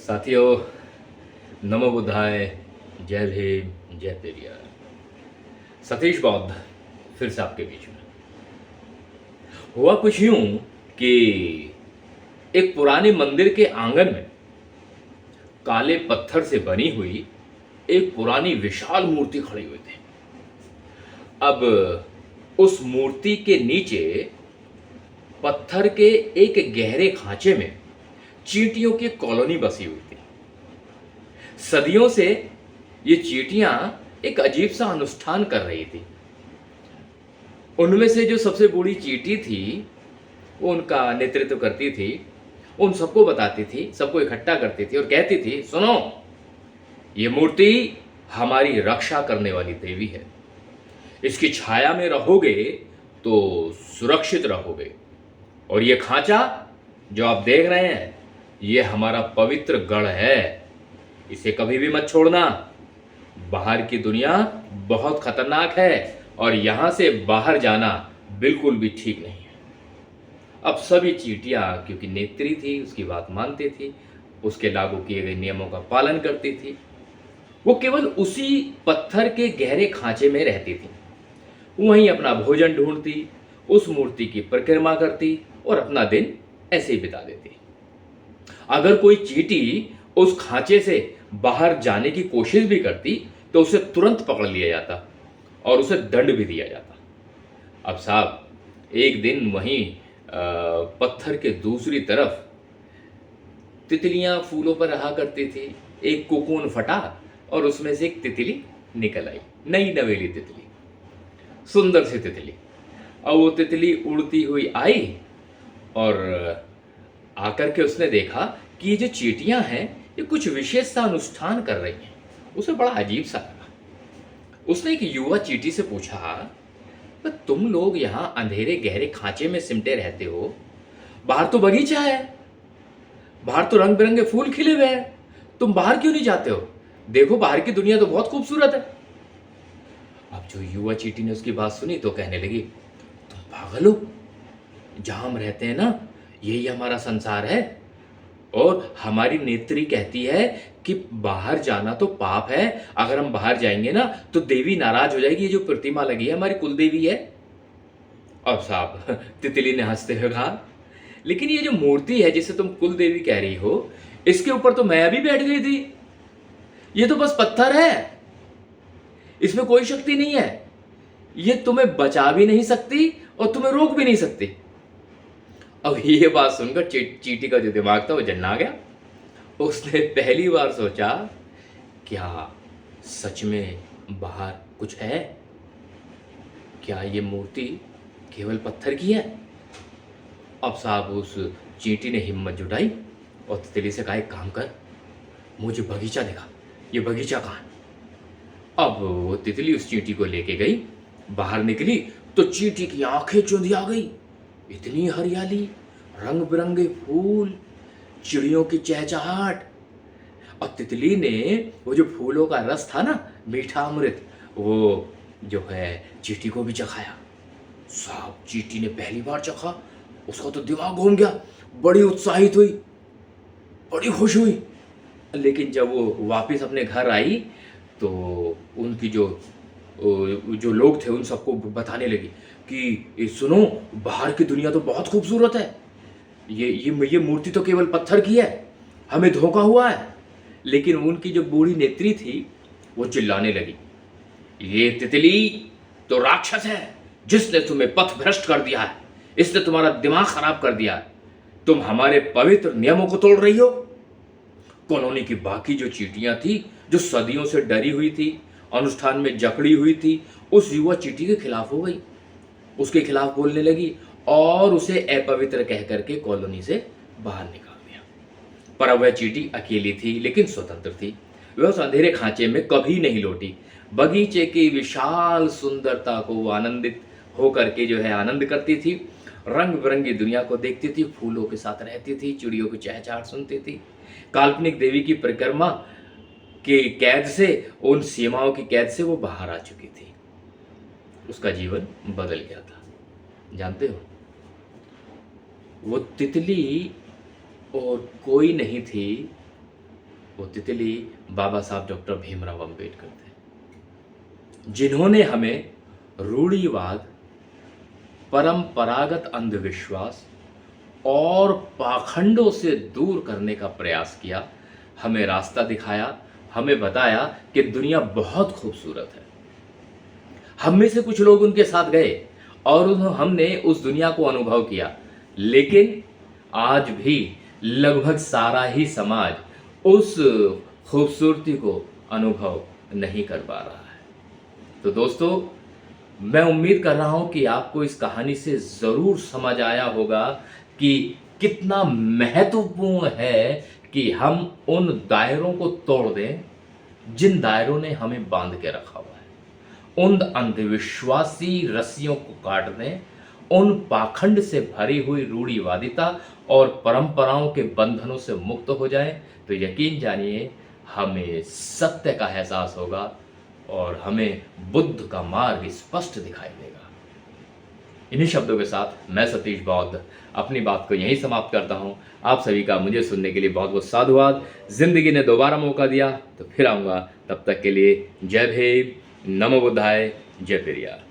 साथियों, नमो बुद्धाय, जय भीम, जय पेरियार। सतीश बौद्ध फिर से आपके बीच में। हुआ कुछ यूं कि एक पुराने मंदिर के आंगन में काले पत्थर से बनी हुई एक पुरानी विशाल मूर्ति खड़ी हुई थी। अब उस मूर्ति के नीचे पत्थर के एक गहरे खांचे में चींटियों की कॉलोनी बसी हुई थी। सदियों से ये चींटियां एक अजीब सा अनुष्ठान कर रही थी। उनमें से जो सबसे बूढ़ी चींटी थी वो उनका नेतृत्व करती थी, उन सबको बताती थी, सबको इकट्ठा करती थी और कहती थी, सुनो, ये मूर्ति हमारी रक्षा करने वाली देवी है। इसकी छाया में रहोगे तो सुरक्षित रहोगे। और ये खांचा जो आप देख रहे हैं, ये हमारा पवित्र गढ़ है। इसे कभी भी मत छोड़ना। बाहर की दुनिया बहुत खतरनाक है और यहां से बाहर जाना बिल्कुल भी ठीक नहीं है। अब सभी चींटियां, क्योंकि नेत्री थी, उसकी बात मानती थी, उसके लागू किए गए नियमों का पालन करती थी। वो केवल उसी पत्थर के गहरे खांचे में रहती थी, वहीं अपना भोजन ढूंढती, उस मूर्ति की परिक्रमा करती और अपना दिन ऐसे ही बिता देती। अगर कोई चींटी उस खांचे से बाहर जाने की कोशिश भी करती तो उसे तुरंत पकड़ लिया जाता और उसे दंड भी दिया जाता। अब साहब, एक दिन वहीं पत्थर के दूसरी तरफ तितलियां फूलों पर रहा करती थी। एक कोकून फटा और उसमें से एक तितली निकल आई, नई नवेली तितली, सुंदर सी तितली। और वो तितली उड़ती हुई आई और आकर के उसने देखा कि ये जो चींटियां हैं ये कुछ विशेष सा अनुष्ठान कर रही हैं। उसे बड़ा अजीब सा लगा। उसने एक युवा चींटी से पूछा, पर तुम लोग यहाँ अंधेरे गहरे खांचे में सिमटे रहते हो, बाहर तो बगीचा है, बाहर तो रंग बिरंगे फूल खिले हुए हैं, तुम बाहर क्यों नहीं जाते हो? देखो, बाहर की दुनिया तो बहुत खूबसूरत है। अब जो युवा चींटी ने उसकी बात सुनी तो कहने लगी, तुम पागल हो? जहां हम रहते हैं ना, यही हमारा संसार है और हमारी नेत्री कहती है कि बाहर जाना तो पाप है। अगर हम बाहर जाएंगे ना तो देवी नाराज हो जाएगी। ये जो प्रतिमा लगी है हमारी कुल देवी है। अब साहब, तितली ने हंसते हुए कहा, लेकिन ये जो मूर्ति है जिसे तुम कुल देवी कह रही हो, इसके ऊपर तो मैं अभी बैठ गई थी। ये तो बस पत्थर है, इसमें कोई शक्ति नहीं है। ये तुम्हें बचा भी नहीं सकती और तुम्हें रोक भी नहीं सकती। अब ये बात सुनकर चींटी का जो दिमाग था वो जन्ना गया। उसने पहली बार सोचा, क्या सच में बाहर कुछ है? क्या ये मूर्ति केवल पत्थर की है? अब साहब, उस चींटी ने हिम्मत जुटाई और तितली से कहा, एक काम कर, मुझे बगीचा दिखा, ये बगीचा कहाँ है? अब वो तितली उस चींटी को लेके गई। बाहर निकली तो चींटी की आंखें चुंधिया गई। इतनी हरियाली, रंग बिरंगे फूल, चिड़ियों की चहचहाट। और तितली ने वो जो फूलों का रस था ना, मीठा अमृत, वो जो है चींटी को भी चखाया। साहब, चींटी ने पहली बार चखा, उसका तो दिमाग घूम गया, बड़ी उत्साहित हुई, बड़ी खुश हुई। लेकिन जब वो वापस अपने घर आई तो उनकी जो लोग थे उन सबको बताने लगी कि ये सुनो, बाहर की दुनिया तो बहुत खूबसूरत है, ये मूर्ति तो केवल पत्थर की है, हमें धोखा हुआ है। लेकिन उनकी जो बूढ़ी नेत्री थी वो चिल्लाने लगी, ये तितली तो राक्षस है, जिसने तुम्हें पथ भ्रष्ट कर दिया है, इसने तुम्हारा दिमाग खराब कर दिया है, तुम हमारे पवित्र नियमों को तोड़ रही हो। कॉलोनी की बाकी जो चींटियां थी, जो सदियों से डरी हुई थी, अनुष्ठान में जकड़ी हुई थी, उस युवा चींटी के खिलाफ हो गई, उसके खिलाफ बोलने लगी और उसे अपवित्र कह करके कॉलोनी से बाहर निकाल दिया। पर अब वह चींटी अकेली थी लेकिन स्वतंत्र थी। वह उस अंधेरे खांचे में कभी नहीं लौटी। बगीचे की विशाल सुंदरता को वो आनंदित होकर के जो है आनंद करती थी, रंग बिरंगी दुनिया को देखती थी, फूलों के साथ रहती थी, चिड़ियों की चहचहाट सुनती थी। काल्पनिक देवी की परिक्रमा के कैद से, उन सीमाओं की कैद से वो बाहर आ चुकी थी। उसका जीवन बदल गया था। जानते हो, वो तितली और कोई नहीं थी वो तितली बाबा साहब डॉक्टर भीमराव अंबेडकर थे, जिन्होंने हमें रूढ़िवाद, परंपरागत अंधविश्वास और पाखंडों से दूर करने का प्रयास किया, हमें रास्ता दिखाया, हमें बताया कि दुनिया बहुत खूबसूरत है। हम में से कुछ लोग उनके साथ गए और हमने उस दुनिया को अनुभव किया, लेकिन आज भी लगभग सारा ही समाज उस खूबसूरती को अनुभव नहीं कर पा रहा है। तो दोस्तों, मैं उम्मीद कर रहा हूं कि आपको इस कहानी से ज़रूर समझ आया होगा कि कितना महत्वपूर्ण है कि हम उन दायरों को तोड़ दें जिन दायरों ने हमें बांध के रखा हुआ है, उन अंधविश्वासी रस्सियों को काट दें, उन पाखंड से भरी हुई रूढ़िवादिता और परंपराओं के बंधनों से मुक्त हो जाएं, तो यकीन जानिए हमें सत्य का एहसास होगा और हमें बुद्ध का मार्ग स्पष्ट दिखाई देगा। इन्हीं शब्दों के साथ मैं सतीश बौद्ध अपनी बात को यहीं समाप्त करता हूं। आप सभी का मुझे सुनने के लिए बहुत बहुत साधुवाद। जिंदगी ने दोबारा मौका दिया तो फिर आऊंगा, तब तक के लिए जय भीम, नमो बुद्धाय, जय पेरियार।